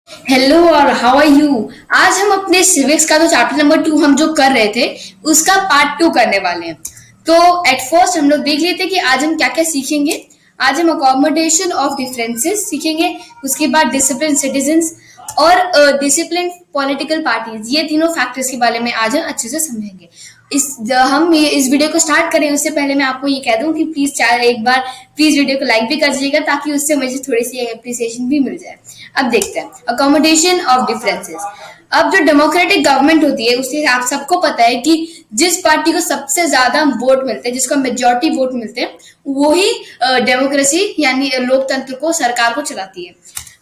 Hello और how are you. आज हम अपने सिविक्स का जो चैप्टर नंबर 2 हम जो कर रहे थे उसका पार्ट 2 करने वाले हैं। तो एट फर्स्ट हम लोग देख लेते हैं कि आज हम क्या क्या सीखेंगे। आज हम अकोमोडेशन ऑफ डिफरेंसेस सीखेंगे, उसके बाद डिसिप्लिन सिटीजन्स और डिसिप्लिन पॉलिटिकल पार्टीज, ये तीनों फैक्टर्स के बारे में आज हम अच्छे से समझेंगे। हम इस वीडियो को स्टार्ट करें उससे पहले मैं आपको ये कह दूं कि प्लीज एक बार प्लीज वीडियो को लाइक भी कर दीजिएगा ताकि उससे मुझे थोड़ी सी अप्रिसिएशन भी मिल जाए। अब देखते हैं अकोमोडेशन ऑफ डिफरेंसेस। अब जो डेमोक्रेटिक गवर्नमेंट होती है उससे आप सबको पता है कि जिस पार्टी को सबसे ज्यादा वोट मिलते हैं, जिसको मेजोरिटी वोट मिलते हैं, वही डेमोक्रेसी यानी लोकतंत्र को, सरकार को चलाती है।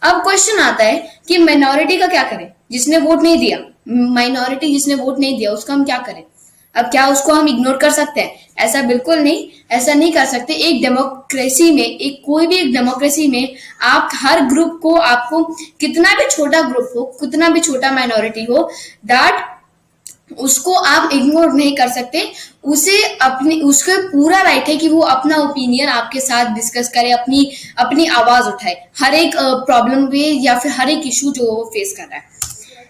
अब क्वेश्चन आता है कि माइनॉरिटी का क्या करें, जिसने वोट नहीं दिया, माइनॉरिटी जिसने वोट नहीं दिया उसका हम क्या करें। अब क्या उसको हम इग्नोर कर सकते हैं? ऐसा बिल्कुल नहीं, ऐसा नहीं कर सकते। एक डेमोक्रेसी में, एक कोई भी एक डेमोक्रेसी में आप हर ग्रुप को, आपको कितना भी छोटा ग्रुप हो, कितना भी छोटा माइनॉरिटी हो, दैट उसको आप इग्नोर नहीं कर सकते। उसे अपनी, उसका पूरा राइट है कि वो अपना ओपिनियन आपके साथ डिस्कस करे, अपनी अपनी आवाज उठाए हर एक प्रॉब्लम पे या फिर हर एक इशू जो वो फेस कर रहा है।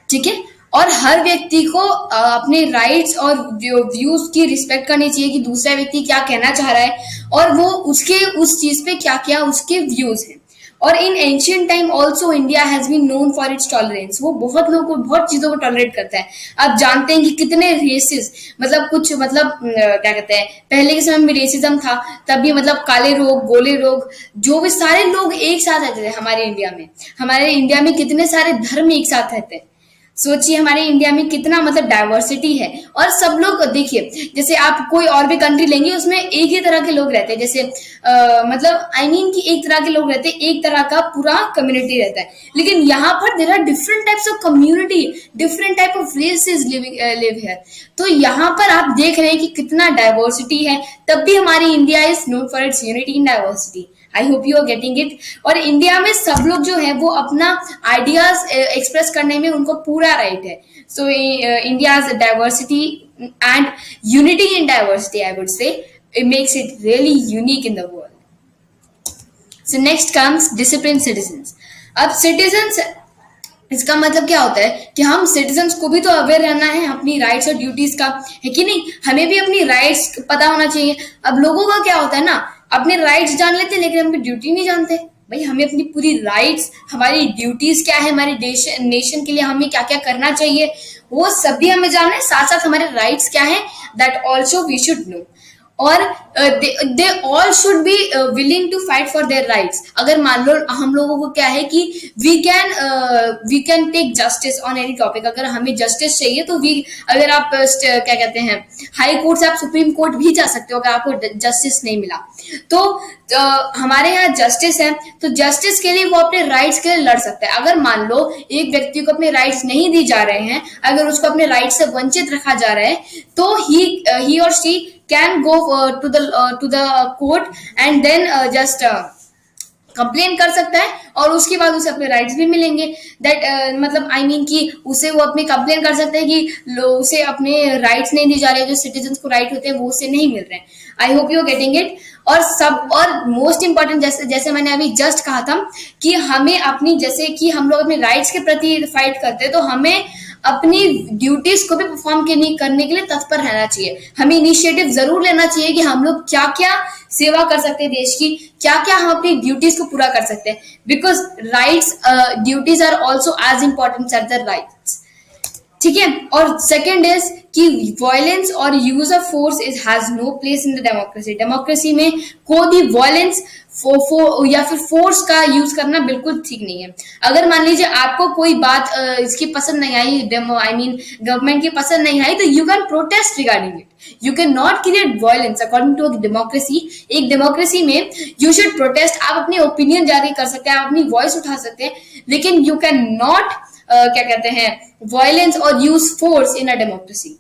ठीक है, और हर व्यक्ति को अपने राइट्स और व्यूज की रिस्पेक्ट करनी चाहिए कि दूसरा व्यक्ति क्या कहना चाह रहा है और वो उसके उस चीज पे क्या क्या उसके व्यूज हैं। और in ancient time also India has been known for its tolerance. वो बहुत लोगों को, बहुत चीजों को टॉलरेट करता है। आप जानते हैं कि कितने रेसिस, मतलब कुछ, मतलब क्या कहते हैं, पहले के समय में रेसिज्म था, तब भी मतलब काले रोग, गोले रोग, जो भी सारे लोग एक साथ रहते थे हमारे इंडिया में। हमारे इंडिया में कितने सारे धर्म एक साथ रहते हैं। सोचिए हमारे इंडिया में कितना मतलब डाइवर्सिटी है। और सब लोग देखिए, जैसे आप कोई और भी कंट्री लेंगे उसमें एक ही तरह के लोग रहते हैं, जैसे मतलब आई मीन कि एक तरह के लोग रहते हैं, एक तरह का पूरा कम्युनिटी रहता है। लेकिन यहाँ पर there are different types of community, different type of races live here. तो यहाँ पर आप देख रहे हैं कि कितना डाइवर्सिटी है, तब भी हमारी India is known for its unity in diversity. I hope you are getting it. और इंडिया में सब लोग जो है वो अपना आइडियाज एक्सप्रेस करने में उनको पूरा राइट है। सो India's diversity and unity in diversity, I would say, it makes it really unique in the world. So next comes disciplined citizens. अब citizens, इसका मतलब क्या होता है कि हम सिटीजन्स को भी तो अवेयर रहना है अपनी राइट्स और ड्यूटीज का, है कि नहीं। हमें भी अपनी राइट्स पता होना चाहिए। अब लोगों का क्या होता है ना, अपने राइट्स जान लेते हैं लेकिन अपनी ड्यूटी नहीं जानते। भाई हमें अपनी पूरी राइट्स, हमारी ड्यूटीज क्या है, हमारे नेशन के लिए हमें क्या क्या करना चाहिए, वो सभी हमें जानना है। साथ साथ हमारे राइट्स क्या है, that also we should know. और they all should be willing to fight for their rights. अगर मान लो हम लोगों को क्या है कि we can take justice on any topic. अगर हमें जस्टिस चाहिए तो अगर आप क्या कहते हैं, हाई कोर्ट से आप सुप्रीम कोर्ट भी जा सकते हो अगर आपको जस्टिस नहीं मिला तो। हमारे यहाँ जस्टिस है, तो जस्टिस के लिए वो अपने राइट्स के लिए लड़ सकता है। अगर मान लो एक व्यक्ति को अपने राइट्स नहीं दी जा रहे हैं, अगर उसको अपने राइट्स से वंचित रखा जा रहा है, तो ही और she can go to the court and then just complain कर सकता है और उसके बाद उसे अपने राइट्स भी मिलेंगे। दैट मतलब आई मीन कि उसे वो अपने कंप्लेन कर सकते हैं कि उसे अपने राइट्स नहीं दी जा रहे हैं, जो सिटीजन्स को राइट होते हैं वो उसे नहीं मिल रहे हैं। I hope you are getting it. और मोस्ट इंपॉर्टेंट, जैसे मैंने अभी जस्ट कहा था कि हमें अपनी, जैसे कि हम लोग अपने राइट्स के प्रति फाइट करते हैं, तो हमें अपनी ड्यूटीज को भी परफॉर्म करने के लिए तत्पर रहना चाहिए। हमें इनिशिएटिव जरूर लेना चाहिए कि हम लोग क्या क्या सेवा कर सकते हैं देश की, क्या क्या हम अपनी ड्यूटीज को पूरा कर सकते हैं। Because rights, duties are also as important as the rights. ठीक है। और सेकेंड इज कि वायलेंस और use of force is has no place in the democracy. Democracy में कोई भी वायलेंस या फिर फोर्स का यूज करना बिल्कुल ठीक नहीं है। अगर मान लीजिए आपको कोई बात इसकी पसंद नहीं आई, आई मीन गवर्नमेंट की पसंद नहीं आई, तो you can protest regarding it. You can not create violence according to democracy. एक डेमोक्रेसी में यू शुड प्रोटेस्ट, आप अपनी ओपिनियन जारी कर सकते हैं, आप अपनी वॉइस उठा सकते हैं, लेकिन यू कैन नॉट क्या कहते हैं, वायलेंस और use force in a democracy.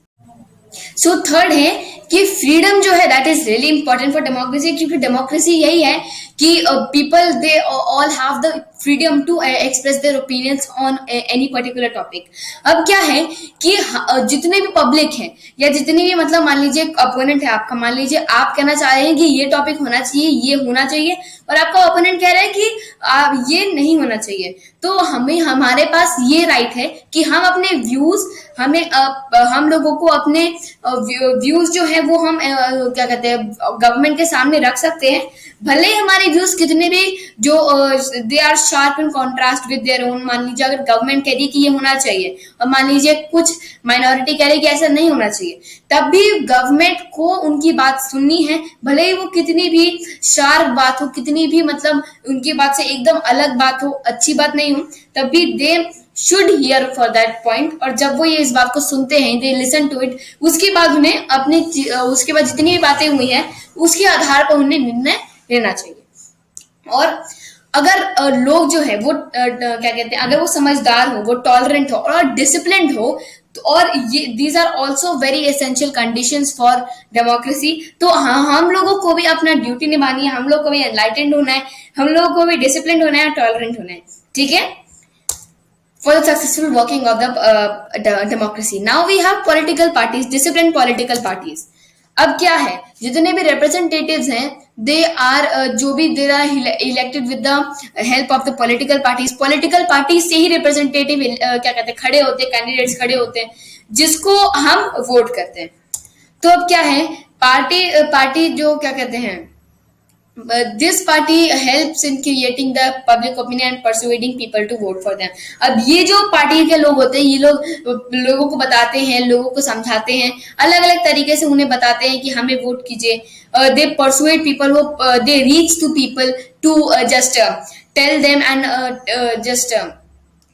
So third है कि फ्रीडम जो है that is really important for democracy, क्योंकि डेमोक्रेसी यही है कि people they all have the freedom to express their opinions on any particular topic. अब क्या है कि जितने भी पब्लिक हैं या जितने भी मतलब मान लीजिए अपोनेंट है आपका, मान लीजिए आप कहना चाह रहे हैं कि ये टॉपिक होना चाहिए, ये होना चाहिए, और आपका ओपोनेंट कह रहा है कि ये नहीं होना चाहिए, तो हमें हमारे पास ये राइट है कि हम अपने व्यूज हम लोगों को अपने व्यूज जो है वो हम क्या कहते हैं गवर्नमेंट के सामने रख सकते हैं, भले ही हमारे व्यूज कितने भी जो they are sharp in contrast with their own. मान लीजिए अगर गवर्नमेंट कह रही कि ये होना चाहिए और मान लीजिए कुछ माइनॉरिटी कह रही कि ऐसा नहीं होना चाहिए, तब भी गवर्नमेंट को उनकी बात सुननी है, भले ही वो कितनी भी शार्प बात हो, कितनी भी मतलब उनकी बात से एकदम अलग बात हो, अच्छी बात नहीं हो, तब भी they should hear for that point. और जब वो ये इस बात को सुनते हैं, दे लिसन टू इट, उसके बाद उन्हें अपने उसके बाद जितनी भी बातें हुई हैं उसके आधार पर उन्हें निर्णय लेना चाहिए। और अगर लोग जो है वो क्या कहते हैं, अगर वो समझदार हो, वो टॉलरेंट हो और डिसिप्लिन्ड हो, और ये these are also very essential conditions for democracy. तो हाँ, हम लोगों को भी अपना ड्यूटी निभानी है, हम लोग को भी एनलाइटेंड होना है, हम लोगों को भी डिसिप्लिन होना है, टॉलरेंट होना है, ठीक है, for the successful working of the democracy. Now we have political parties, disciplined political parties. अब क्या है, जितने भी रिप्रेजेंटेटिव्स हैं दे आर जो भी they are elected with the help of the political parties. Political party से ही रिप्रेजेंटेटिव क्या कहते हैं खड़े होते हैं, कैंडिडेट्स खड़े होते हैं जिसको हम वोट करते हैं। तो अब क्या है, पार्टी जो क्या कहते हैं, this party helps in creating the public opinion and persuading people to vote for them. अब ये जो पार्टी के लोग होते हैं, ये लोग लोगों को बताते हैं, लोगों को समझाते हैं, अलग अलग तरीके से उन्हें बताते हैं कि हमें वोट कीजिए। they persuade people, they reach to people to just tell them and just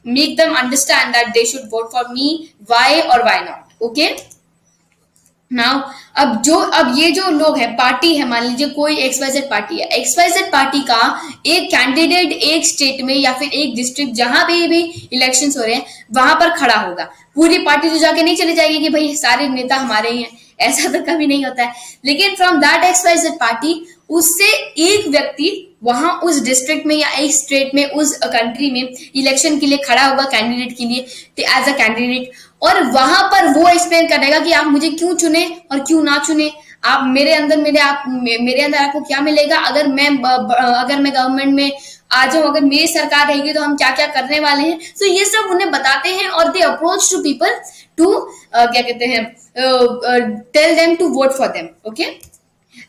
make them understand that they should vote for me, why or why not, okay? Now अब ये जो लोग हैं, पार्टी है, मान लीजिए कोई एक्सवाइजेड पार्टी है, एक्सवाइजेड पार्टी का एक कैंडिडेट एक स्टेट में या फिर एक डिस्ट्रिक्ट जहां भी इलेक्शंस हो रहे हैं वहां पर खड़ा होगा। पूरी पार्टी तो जाके नहीं चली जाएगी कि भाई सारे नेता हमारे ही हैं, ऐसा तो कभी नहीं होता है। लेकिन फ्रॉम दैट एक्सवाइजेड पार्टी उससे एक व्यक्ति वहां उस डिस्ट्रिक्ट में या एक स्टेट में उस कंट्री में इलेक्शन के लिए खड़ा होगा कैंडिडेट के लिए, एज अ कैंडिडेट, और वहां पर वो एक्सप्लेन करेगा कि आप मुझे क्यों चुने और क्यों ना चुने, आप मेरे अंदर आपको क्या मिलेगा अगर मैं गवर्नमेंट में आ जाऊं, अगर मेरी सरकार रहेगी तो हम क्या क्या करने वाले हैं। तो ये सब उन्हें बताते हैं और they approach to people to क्या कहते हैं tell them to vote for them, okay.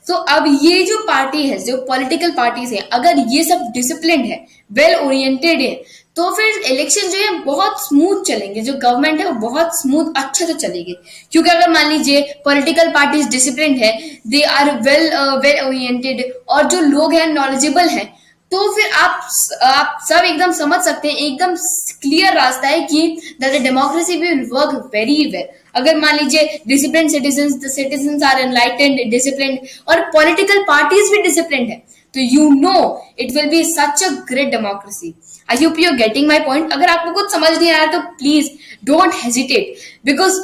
तो अब ये जो पार्टी है, जो पॉलिटिकल पार्टीज है, अगर ये सब डिसिप्लिन है, वेल ओरिएंटेड है, तो फिर इलेक्शन जो है बहुत स्मूथ चलेंगे, जो गवर्नमेंट है वो बहुत स्मूथ अच्छे से चलेगी। क्योंकि अगर मान लीजिए पॉलिटिकल पार्टीज डिसिप्लिन है, दे आर वेल ओरिएंटेड, और जो लोग हैं नॉलेजेबल हैं, तो फिर आप सब एकदम समझ सकते हैं, एकदम क्लियर रास्ता है कि the democracy will work very well. अगर मान लीजिए discipline citizens are enlightened, discipline, और पॉलिटिकल पार्टीज भी डिसिप्लिन है, तो you know it will be such a great democracy. I hope you are getting my point. अगर आपको कुछ समझ नहीं आ रहा तो please don't hesitate, because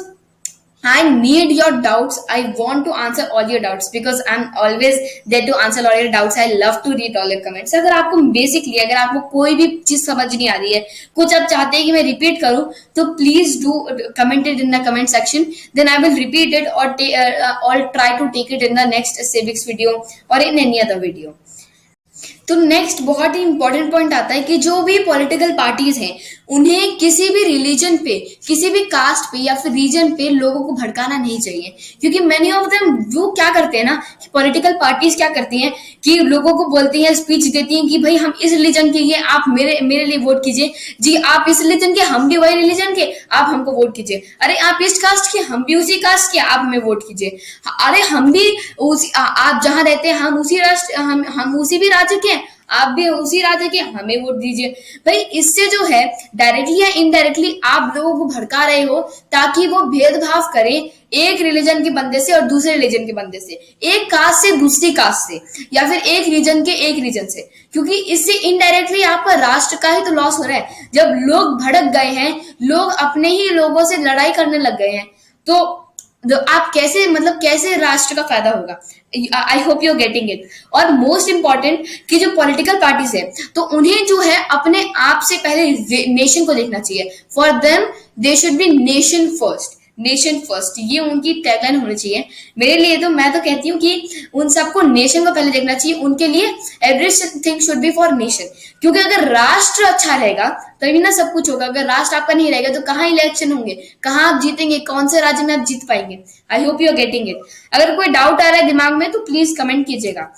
I need your doubts. I want to answer all your doubts because I'm always there to answer all your doubts. I love to read all your comments. अगर आपको basically अगर आपको कोई भी चीज समझ नहीं आ रही है, कुछ आप चाहते हैं कि मैं रिपीट करूं, तो please do comment it in the comment section, then I will repeat it और try to take it in the next civics video or in any other video. तो नेक्स्ट बहुत ही इंपॉर्टेंट पॉइंट आता है कि जो भी पॉलिटिकल पार्टीज हैं उन्हें किसी भी रिलीजन पे, किसी भी कास्ट पे या फिर रीजन पे लोगों को भड़काना नहीं चाहिए। क्योंकि मेनी ऑफ देम वो क्या करते हैं ना, पॉलिटिकल पार्टीज क्या करती हैं कि लोगों को बोलती हैं, स्पीच देती हैं कि भाई हम इस रिलीजन के हैं, आप मेरे लिए वोट कीजिए, जी आप इस रिलीजन के, हम भी वही रिलीजन के, आप हमको वोट कीजिए, अरे आप इस कास्ट के, हम भी उसी कास्ट के, आप हमें वोट कीजिए, अरे हम भी आप जहां रहते हैं हम उसी राष्ट्र, हम उसी भी राज्य के, आप भी उसी राज्य के, हमें वोट दीजिए। भाई इससे जो है डायरेक्टली या इनडायरेक्टली आप लोगों को भड़का रहे हो ताकि वो भेदभाव करें एक रिलीजन के बंदे से और दूसरे रिलीजन के बंदे से, एक कास्ट से दूसरी कास्ट से, या फिर एक रीजन के एक रीजन से, क्योंकि इससे इनडायरेक्टली आपका राष्ट्र का ही तो लॉस हो रहा है। जब लोग भड़क गए हैं, लोग अपने ही लोगों से लड़ाई करने लग गए हैं, तो आप कैसे मतलब कैसे राष्ट्र का फायदा होगा। I hope you are getting it. और मोस्ट इंपॉर्टेंट कि जो पॉलिटिकल पार्टीज है तो उन्हें जो है अपने आप से पहले नेशन को देखना चाहिए। For them they should be nation first, nation first, ये उनकी टैगलाइन होनी चाहिए। मेरे लिए तो मैं तो कहती हूँ कि उन सबको नेशन को पहले देखना चाहिए, उनके लिए everything should be for nation. क्योंकि अगर राष्ट्र अच्छा रहेगा तभी ना सब कुछ होगा। अगर राष्ट्र आपका नहीं रहेगा तो कहाँ इलेक्शन होंगे, कहाँ आप जीतेंगे, कौन से राज्य में आप जीत पाएंगे। I hope you are getting it. अगर कोई डाउट आ रहा है दिमाग में तो प्लीज कमेंट कीजिएगा।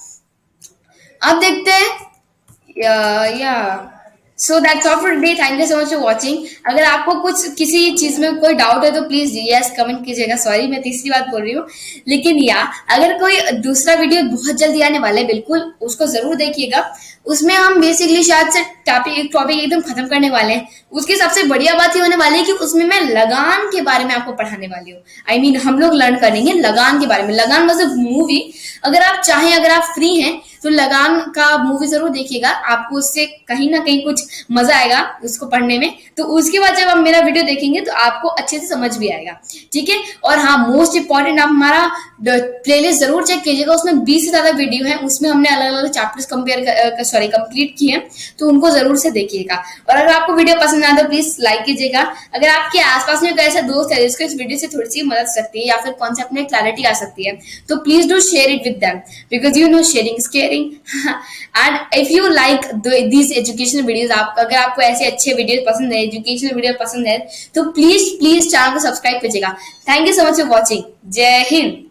अब देखते हैं या so that's all for today. Thank you so much for watching. अगर आपको कुछ किसी चीज में कोई डाउट है तो प्लीज यस कमेंट कीजिएगा। सॉरी मैं तीसरी बात बोल रही हूँ, लेकिन या अगर कोई दूसरा वीडियो बहुत जल्दी आने वाला है बिल्कुल उसको जरूर देखिएगा। उसमें हम बेसिकली शायद से टॉपिक एकदम खत्म करने वाले हैं। उसकी सबसे बढ़िया बात ये होने वाली है कि उसमें मैं लगान के बारे में आपको पढ़ाने वाली हूँ। आई मीन हम लोग लर्न करेंगे लगान के बारे में। लगान मतलब मूवी। अगर आप चाहें, अगर आप फ्री हैं तो लगान का मूवी जरूर देखिएगा, आपको उससे कहीं ना कहीं कुछ मजा आएगा उसको पढ़ने में। तो उसके बाद जब आप मेरा वीडियो देखेंगे तो आपको अच्छे से समझ भी आएगा, ठीक है। और हाँ मोस्ट इंपॉर्टेंट, आप हमारा प्लेलिस्ट जरूर चेक कीजिएगा, उसमें 20 से ज्यादा वीडियो है, उसमें हमने अलग अलग चैप्टर्स कंप्लीट किए हैं, तो उनको जरूर से देखिएगा। और अगर आपको वीडियो पसंद आए तो प्लीज लाइक कीजिएगा। अगर आपके आसपास में कोई ऐसा दोस्त है जिसको इस वीडियो से थोड़ी सी मदद सकती है या फिर कॉन्सेप्ट में क्लैरिटी आ सकती है तो please do share it with them, because you know sharing is caring. And if you like these educational videos, आप अगर आपको ऐसे अच्छे वीडियो पसंद है, एजुकेशनल वीडियो पसंद है, तो प्लीज प्लीज चैनल को सब्सक्राइब कीजिएगा। Thank you so much for watching. जय हिंद।